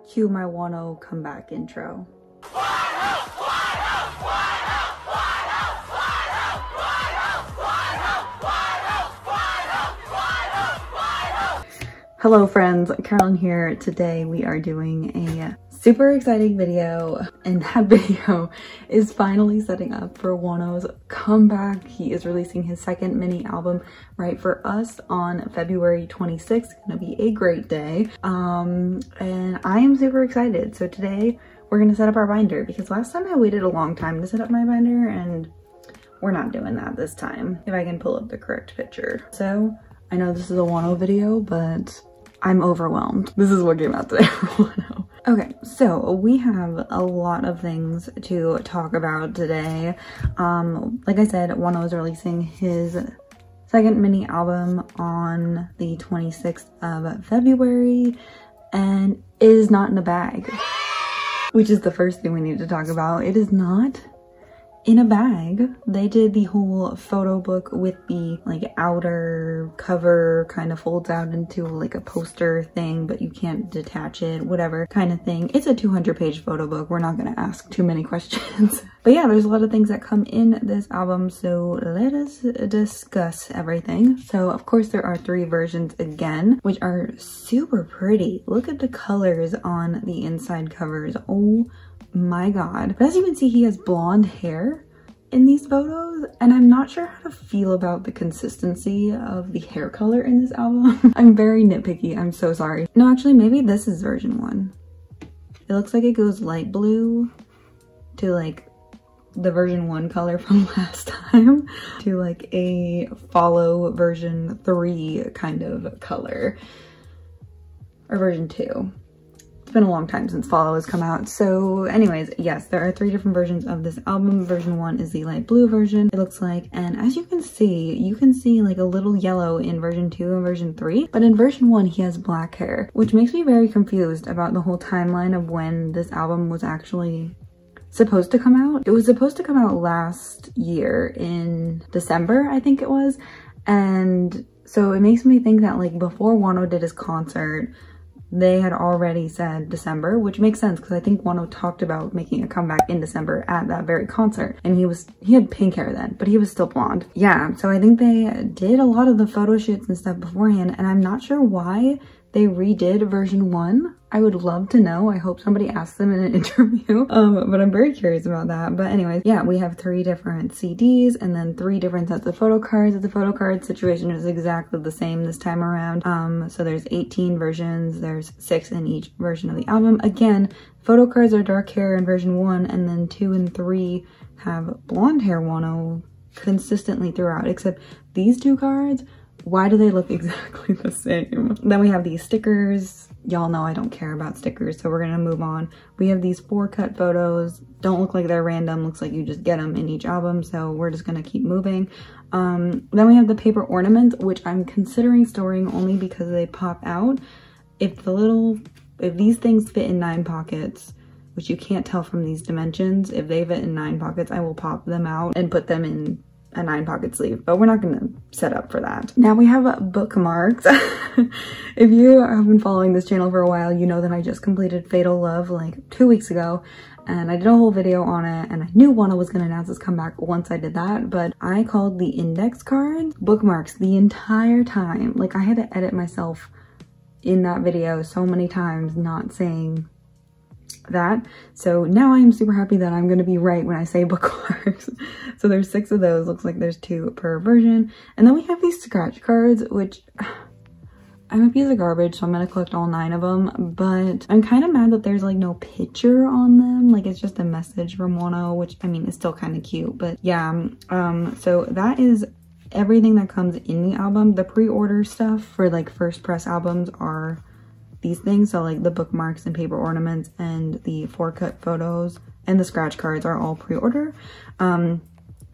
cue my WONHO comeback intro. Hello friends, Carolyn here. Today we are doing a super exciting video, and that video is finally setting up for WONHO'S comeback. He is releasing his second mini album right for us on February 26th. It's gonna be a great day. And I am super excited. So today we're gonna set up our binder, because last time I waited a long time to set up my binder and we're not doing that this time. If I can pull up the correct picture. So I know this is a WONHO video, but I'm overwhelmed. This is what came out today for WONHO. Okay, so we have a lot of things to talk about today. Like I said, WONHO is releasing his second mini album on the 26th of February, and it is not in a bag, which is the first thing we need to talk about. It is not in a bag. They did the whole photo book with the like outer cover kind of folds out into like a poster thing, but you can't detach it, whatever kind of thing. It's a 200-page photo book. We're not going to ask too many questions. But yeah, there's a lot of things that come in this album, so let us discuss everything. So of course there are 3 versions again, which are super pretty. Look at the colors on the inside covers. Oh my god. But as you can see, he has blonde hair in these photos, and I'm not sure how to feel about the consistency of the hair color in this album. I'm very nitpicky, I'm so sorry. No, actually maybe this is version 1. It looks like it goes light blue to like the version 1 color from last time to like a follow version 3 kind of color, or version 2. It's been a long time since Follow has come out. So anyways, yes, there are 3 different versions of this album. Version 1 is the light blue version, it looks like. And as you can see like a little yellow in version 2 and version 3. But in version 1, he has black hair, which makes me very confused about the whole timeline of when this album was actually supposed to come out. It was supposed to come out last year in December, I think it was. And so it makes me think that like before WONHO did his concert, they had already said December, which makes sense because I think WONHO talked about making a comeback in December at that very concert. And he had pink hair then, but he was still blonde. Yeah, so I think they did a lot of the photo shoots and stuff beforehand, and I'm not sure why they redid version 1. I would love to know. I hope somebody asks them in an interview. But I'm very curious about that. But anyways, yeah, we have 3 different CDs and then 3 different sets of photo cards. The photo card situation is exactly the same this time around. So there's 18 versions. There's 6 in each version of the album. Again, photo cards are dark hair in version 1, and then 2 and 3 have blonde hair WONHO consistently throughout, except these 2 cards, why do they look exactly the same? Then we have these stickers. Y'all know I don't care about stickers, so we're gonna move on. We have these 4 cut photos. Don't look like they're random, looks like you just get them in each album, so we're just gonna keep moving. Then we have the paper ornaments, which I'm considering storing only because they pop out. If these things fit in 9 pockets, which you can't tell from these dimensions, if they fit in 9 pockets, I will pop them out and put them in a 9-pocket sleeve, but we're not gonna set up for that. Now we have bookmarks. If you have been following this channel for a while, you know that I just completed Fatal Love like 2 weeks ago, and I did a whole video on it, and I knew WONHO was gonna announce his comeback once I did that, but I called the index cards bookmarks the entire time. Like, I had to edit myself in that video so many times not saying that. So now I am super happy that I'm gonna be right when I say bookmarks. So there's 6 of those. Looks like there's 2 per version. And then we have these scratch cards, which I'm a piece of garbage, so I'm gonna collect all 9 of them, but I'm kind of mad that there's like no picture on them. Like, it's just a message from WONHO, which I mean is still kind of cute, but yeah. So that is everything that comes in the album. The pre-order stuff for like first press albums are these things, so like the bookmarks and paper ornaments and the 4 cut photos and the scratch cards are all pre-order.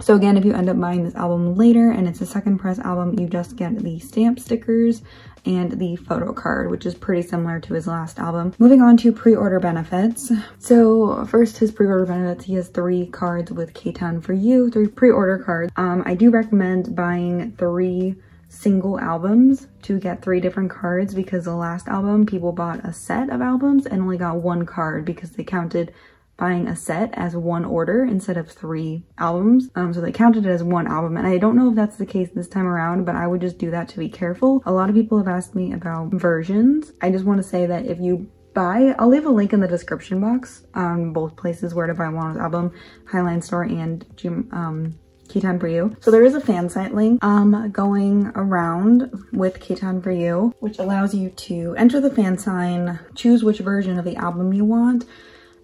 So again, if you end up buying this album later and it's a second press album, you just get the stamp stickers and the photo card, which is pretty similar to his last album. Moving on to pre-order benefits. So first, his pre-order benefits, he has 3 cards with K-Town for You, 3 pre-order cards. I do recommend buying 3 single albums to get 3 different cards, because the last album people bought a set of albums and only got 1 card because they counted buying a set as 1 order instead of 3 albums. So they counted it as 1 album, and I don't know if that's the case this time around, but I would just do that to be careful. A lot of people have asked me about versions. I just want to say that if you buy, I'll leave a link in the description box on both places where to buy WONHO'S album, Highline Store and K-Town For You. So there is a fan site link going around with K-Town For You, which allows you to enter the fan sign, choose which version of the album you want,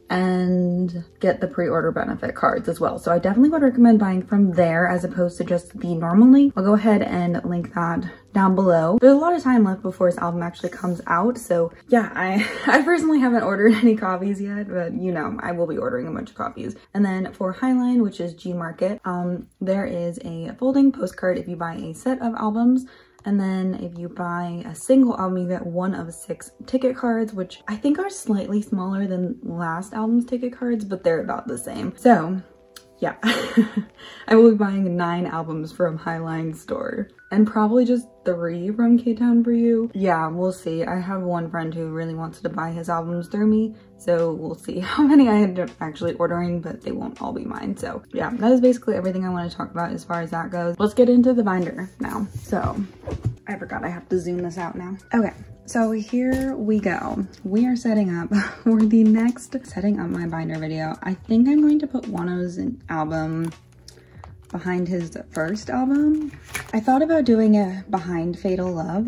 and get the pre-order benefit cards as well. So I definitely would recommend buying from there as opposed to just the normal link. I'll go ahead and link that down below. There's a lot of time left before his album actually comes out, so yeah, I personally haven't ordered any copies yet, but you know, I will be ordering a bunch of copies. And then for Highline, which is G Market, there is a folding postcard if you buy a set of albums. And then if you buy a single album, you get 1 of 6 ticket cards, which I think are slightly smaller than last album's ticket cards, but they're about the same. So yeah, I will be buying 9 albums from Highline Store and probably just 3 from K-Town For You. Yeah, we'll see. I have one friend who really wants to buy his albums through me, so we'll see how many I end up actually ordering, but they won't all be mine. So yeah, that is basically everything I want to talk about as far as that goes. Let's get into the binder now. So I forgot I have to zoom this out now. Okay. So here we go. We are setting up for the next setting up my binder video. I think I'm going to put WONHO'S album behind his first album. I thought about doing it behind Fatal Love,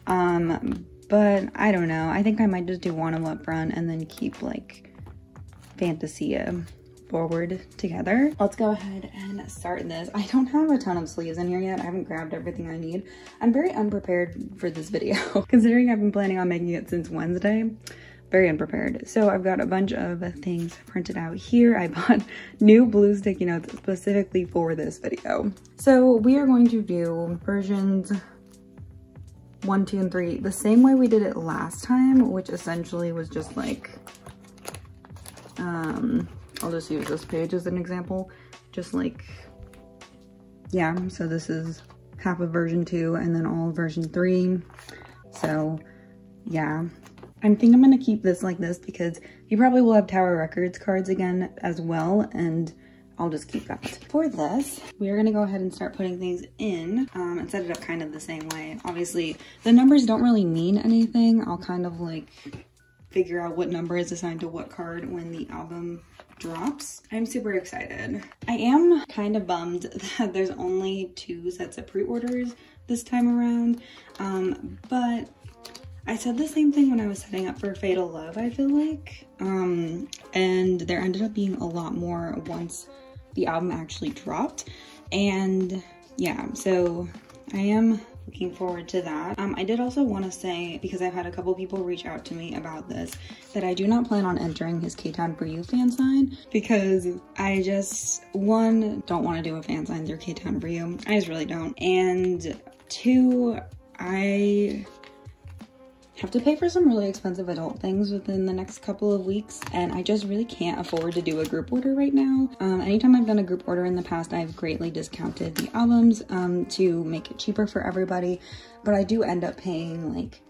but I don't know. I think I might just do WONHO up front and then keep like Fantasia forward together. Let's go ahead and start this. I don't have a ton of sleeves in here yet. I haven't grabbed everything I need. I'm very unprepared for this video considering I've been planning on making it since Wednesday. Very unprepared. So I've got a bunch of things printed out here. I bought new blue sticky notes specifically for this video. So we are going to do versions 1, 2, and 3 the same way we did it last time, which essentially was just like, I'll just use this page as an example. Just like, yeah, so this is half of version 2 and then all of version 3. So yeah, I think I'm gonna keep this like this because you probably will have Tower Records cards again as well, and I'll just keep that. For this, we are gonna go ahead and start putting things in and set it up kind of the same way. Obviously, the numbers don't really mean anything. I'll kind of like figure out what number is assigned to what card when the album drops. I'm super excited. I am kind of bummed that there's only 2 sets of pre-orders this time around, but I said the same thing when I was setting up for Fatal Love, I feel like, and there ended up being a lot more once the album actually dropped, and yeah, so I am looking forward to that. I did also want to say, because I've had a couple people reach out to me about this, that I do not plan on entering his K-Town For You fan sign because I just, 1, don't want to do a fan sign through K-Town For You. I just really don't. And 2, I have to pay for some really expensive adult things within the next couple of weeks, and I just really can't afford to do a group order right now. Anytime I've done a group order in the past, I've greatly discounted the albums to make it cheaper for everybody, but I do end up paying like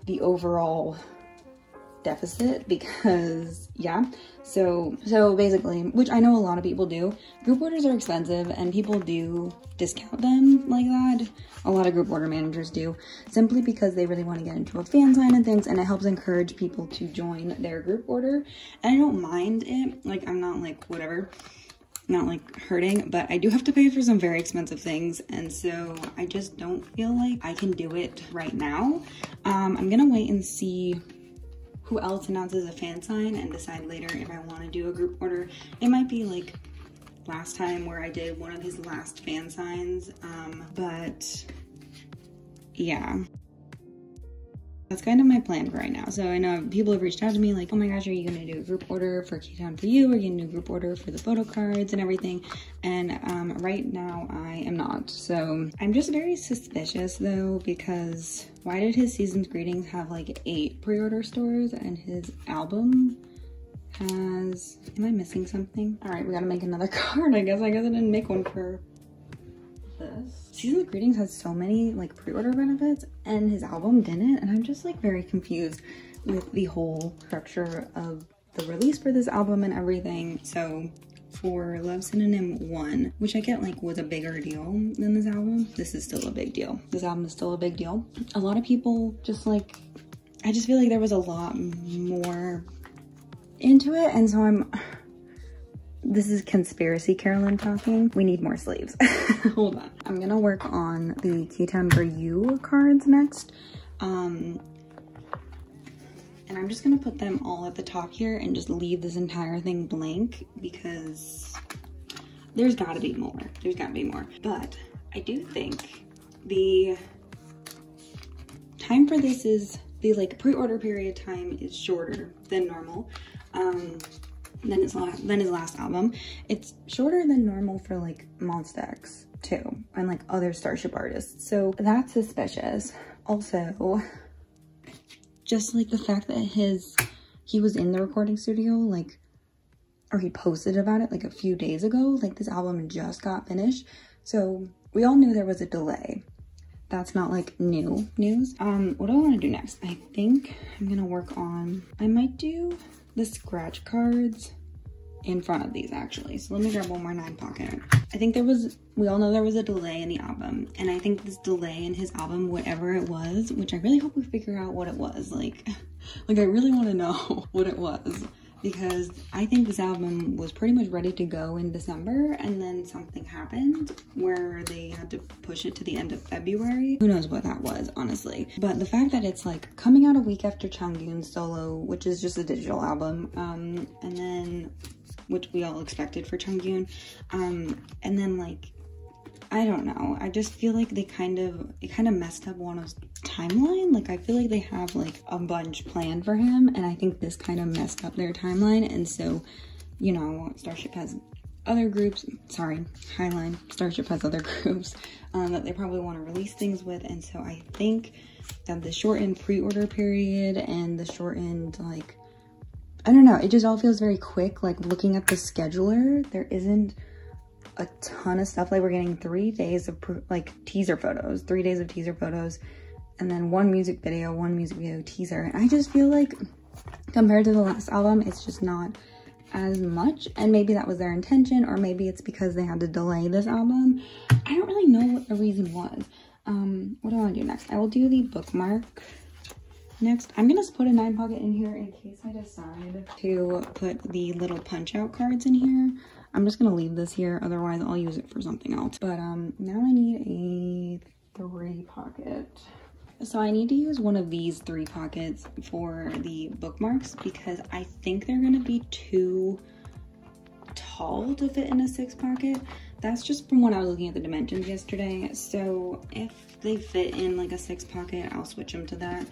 the overall deficit because yeah, so basically, which I know a lot of people do, group orders are expensive and people do discount them like that. A lot of group order managers do, simply because they really want to get into a fan sign and things, and it helps encourage people to join their group order. And I don't mind it, like I'm not like whatever, not like hurting, but I do have to pay for some very expensive things, and so I just don't feel like I can do it right now. I'm gonna wait and see who else announces a fan sign and decide later if I want to do a group order. It might be like last time where I did one of his last fan signs, but yeah, that's kind of my plan for right now. So I know people have reached out to me like, oh my gosh, are you gonna do a group order for K-Town For You? Are you gonna do a group order for the photo cards and everything? And right now I am not. So I'm just very suspicious though, because why did his Season's Greetings have like 8 pre-order stores and his album has, am I missing something? All right, we gotta make another card. I guess I didn't make one for this. Season's Greetings has so many like pre-order benefits and his album didn't, and I'm just like very confused with the whole structure of the release for this album and everything. So for Love Synonym 1, which I get like was a bigger deal than this album, this is still a big deal. This album is still a big deal. A lot of people just like, I just feel like there was a lot more into it, and so this is conspiracy Carolyn talking. We need more sleeves. Hold on. I'm gonna work on the Key-Time for You cards next. And I'm just gonna put them all at the top here and just leave this entire thing blank because there's gotta be more. There's gotta be more. But I do think the time for this is, the like pre-order period time is shorter than normal. Than his last album. It's shorter than normal for like Monsta X too, and like other Starship artists. So that's suspicious. Also, just like the fact that he was in the recording studio, like, or he posted about it like a few days ago, like this album just got finished. So we all knew there was a delay. That's not like new news. What do I want to do next? I think I'm gonna work on, I might do the scratch cards in front of these actually. So let me grab one more 9 pocket. I think we all know there was a delay in the album, and I think this delay in his album, whatever it was, which I really hope we figure out what it was, like I really want to know what it was, because I think this album was pretty much ready to go in December, and then something happened where they had to push it to the end of February. Who knows what that was, honestly. But the fact that it's like coming out a week after Changyun's solo, which is just a digital album, and then, which we all expected for Changyun, and then like, I don't know, I just feel like it kind of messed up WONHO'S timeline. Like I feel like they have like a bunch planned for him, and I think this kind of messed up their timeline. And so, you know, Starship has other groups, sorry, Highline, Starship has other groups that they probably want to release things with, and so I think that the shortened pre-order period and the shortened, like, I don't know, it just all feels very quick. Like looking at the scheduler, there isn't a ton of stuff. Like we're getting 3 days of like teaser photos, 3 days of teaser photos, and then one music video teaser. And I just feel like compared to the last album, it's just not as much, and maybe that was their intention, or maybe it's because they had to delay this album. I don't really know what the reason was. What do I want to do next? I will do the bookmark next. I'm gonna put a 9 pocket in here in case I decide to put the little punch out cards in here. I'm just gonna leave this here, otherwise I'll use it for something else. But now I need a 3 pocket. So I need to use one of these 3 pockets for the bookmarks because I think they're gonna be too tall to fit in a 6 pocket. That's just from when I was looking at the dimensions yesterday. So if they fit in like a 6 pocket, I'll switch them to that.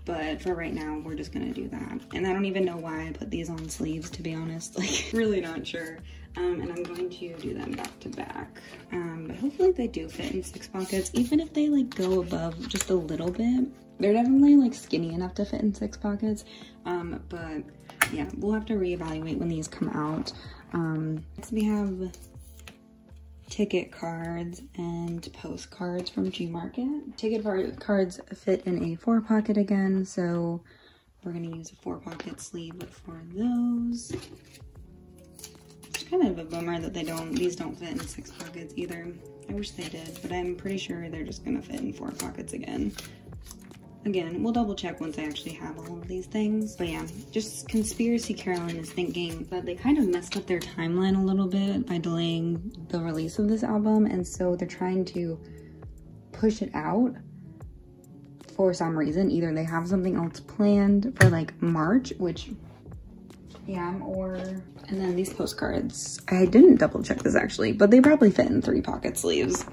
But for right now, we're just gonna do that. And I don't even know why I put these on sleeves, to be honest. Like, really not sure. And I'm going to do them back to back. But hopefully they do fit in 6 pockets, even if they like go above just a little bit. They're definitely like skinny enough to fit in 6 pockets. But yeah, we'll have to reevaluate when these come out. Next we have ticket cards and postcards from Gmarket. Ticket cards fit in a 4 pocket again, so we're gonna use a 4 pocket sleeve for those. It's kind of a bummer that these don't fit in 6 pockets either. I wish they did, but I'm pretty sure they're just gonna fit in 4 pockets again. Again, we'll double check once I actually have all of these things. But yeah, just conspiracy Carolyn is thinking that they kind of messed up their timeline a little bit by delaying the release of this album. And so they're trying to push it out for some reason. Either they have something else planned for like March, which, yeah, and then these postcards. I didn't double check this actually, but they probably fit in 3 pocket sleeves.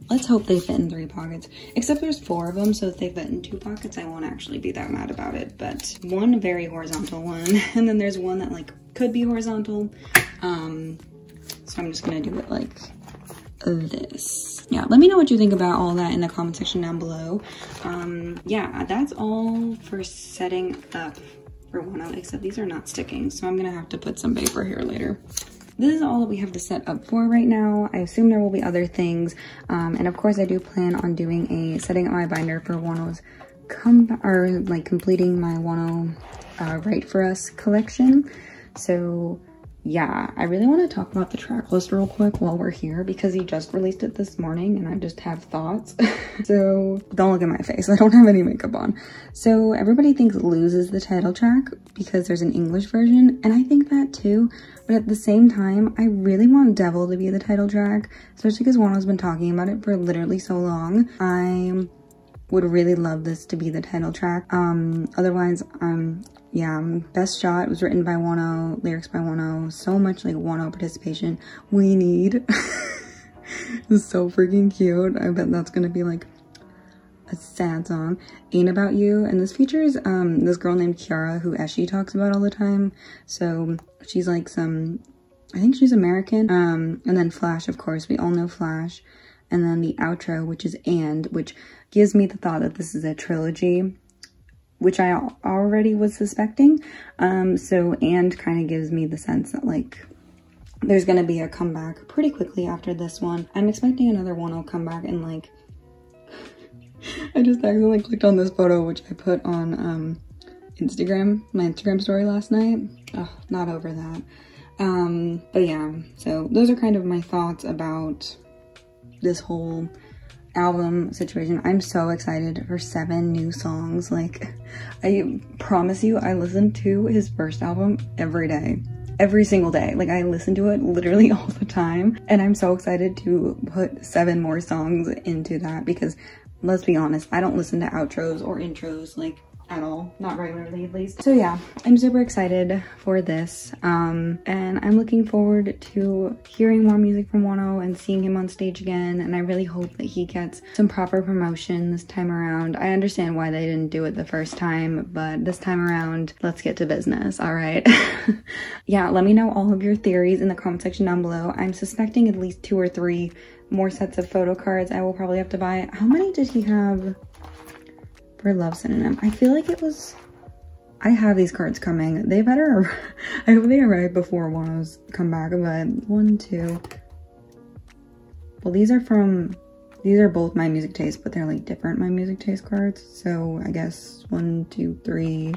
Let's hope they fit in 3 pockets, except there's 4 of them, so if they fit in 2 pockets, I won't actually be that mad about it. But one very horizontal one, and then there's one that like could be horizontal. So I'm just gonna do it like this. Yeah, let me know what you think about all that in the comment section down below. Yeah, that's all for setting up for WONHO, except these are not sticking, so I'm gonna have to put some paper here later. this is all that we have to set up for right now. I assume there will be other things. And of course I do plan on doing setting up my binder for WONHO'S completing my WONHO Write For Us collection. So yeah, I really want to talk about the track list real quick while we're here because he just released it this morning and I just have thoughts. So don't look at my face, I don't have any makeup on. So everybody thinks Lose is the title track because there's an English version, and I think that too, but at the same time I really want Devil to be the title track, especially because WONHO's been talking about it for literally so long. I would really love this to be the title track. Otherwise, yeah, Best Shot was written by WONHO, lyrics by WONHO, so much like WONHO participation. We Need. It's so freaking cute. I bet that's gonna be like a sad song. Ain't About You, and this features this girl named Kiara who Eshi talks about all the time. So she's like I think she's American. And then Flash, of course, we all know Flash. And then the outro, which is And, which gives me the thought that this is a trilogy, which I already was suspecting. So And kind of gives me the sense that like there's gonna be a comeback pretty quickly after this one. I'm expecting another WONHO comeback, and like I just accidentally clicked on this photo which I put on Instagram, my Instagram story last night. Oh, not over that. But yeah, so those are kind of my thoughts about this whole album situation. I'm so excited for 7 new songs. Like, I promise you, I listen to his first album every day, every single day. Like, I listen to it literally all the time, and I'm so excited to put 7 more songs into that because let's be honest, I don't listen to outros or intros like at all, not regularly at least. So yeah, I'm super excited for this, and I'm looking forward to hearing more music from WONHO and seeing him on stage again, and I really hope that he gets some proper promotion this time around. I understand why they didn't do it the first time, but this time around, let's get to business, all right? Yeah, let me know all of your theories in the comment section down below. I'm suspecting at least 2 or 3 more sets of photo cards I will probably have to buy. How many did he have for Love Synonym? I feel like it was, I have these cards coming. They better, I hope they arrive before WONHO'S come back, but 1, 2. Well, these are both My Music Taste, but they're like different My Music Taste cards. So I guess 1, 2, 3,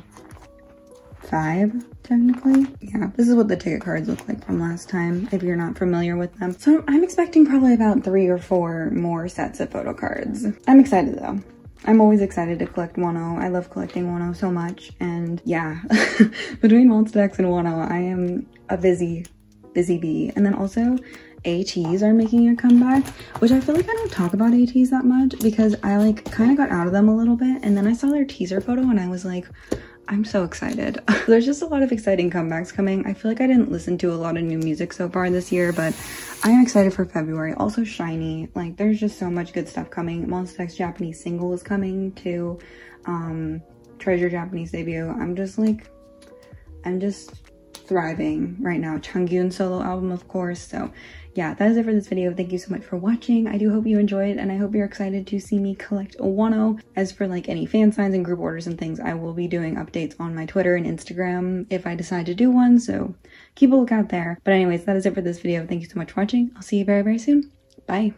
5 technically. Yeah, this is what the ticket cards look like from last time if you're not familiar with them. So I'm expecting probably about 3 or 4 more sets of photo cards. I'm excited though. I'm always excited to collect WONHO. I love collecting WONHO so much, and yeah, between Monster and WONHO, I am a busy bee. And then also, ATEEZ are making a comeback, which I feel like I don't talk about ATEEZ that much because I like kind of got out of them a little bit, and then I saw their teaser photo and I was like, I'm so excited. There's just a lot of exciting comebacks coming. I feel like I didn't listen to a lot of new music so far this year, but I am excited for February. Also Shiny, like there's just so much good stuff coming. Monster X Japanese single is coming too. Treasure Japanese debut. I'm just thriving right now. Changyun solo album, of course. So yeah, that is it for this video. Thank you so much for watching. I do hope you enjoyed, and I hope you're excited to see me collect WONHO. As for like any fan signs and group orders and things, I will be doing updates on my Twitter and Instagram if I decide to do one, so keep a lookout there. But anyways, that is it for this video. Thank you so much for watching. I'll see you very, very soon. Bye.